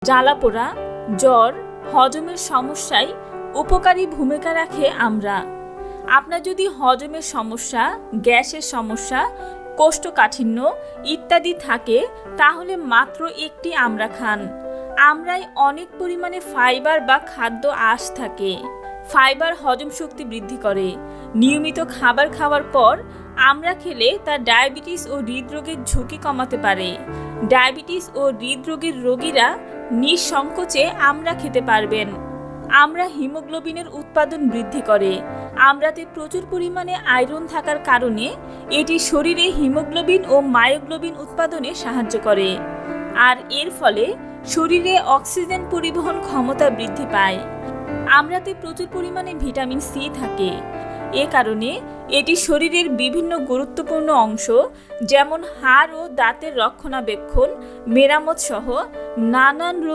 জ্বালাপোড়া, জ্বর, হজমের সমস্যায় উপকারী ভূমিকা রাখে আমড়া। আপনার যদি হজমের সমস্যা, গ্যাসের সমস্যা, কোষ্ঠকাঠিন্য ইত্যাদি থাকে তাহলে মাত্র একটি আমড়া খান। আমড়ায় অনেক পরিমাণে ফাইবার বা খাদ্য আঁশ থাকে। ফাইবার হজম শক্তি বৃদ্ধি করে। নিয়মিত খাবার খাওয়ার পর আমড়া খেলে তা ডায়াবেটিস ও হৃদরোগের ঝুঁকি কমাতে পারে। ডায়াবেটিস ও হৃদরোগের রোগীরা নিঃসংকোচে আমড়া খেতে পারবেন। আমড়া হিমোগ্লোবিনের উৎপাদন বৃদ্ধি করে। আমড়াতে প্রচুর পরিমাণে আয়রন থাকার কারণে এটি শরীরে হিমোগ্লোবিন ও মায়োগ্লোবিন উৎপাদনে সাহায্য করে, আর এর ফলে শরীরে অক্সিজেন পরিবহন ক্ষমতা বৃদ্ধি পায়। আমড়াতে প্রচুর পরিমাণে ভিটামিন সি থাকে। এ কারণে এটি শরীরের বিভিন্ন গুরুত্বপূর্ণ অংশ যেমন হাড় ও দাঁতের রক্ষণাবেক্ষণ, মেরামত সহ নানান রোগ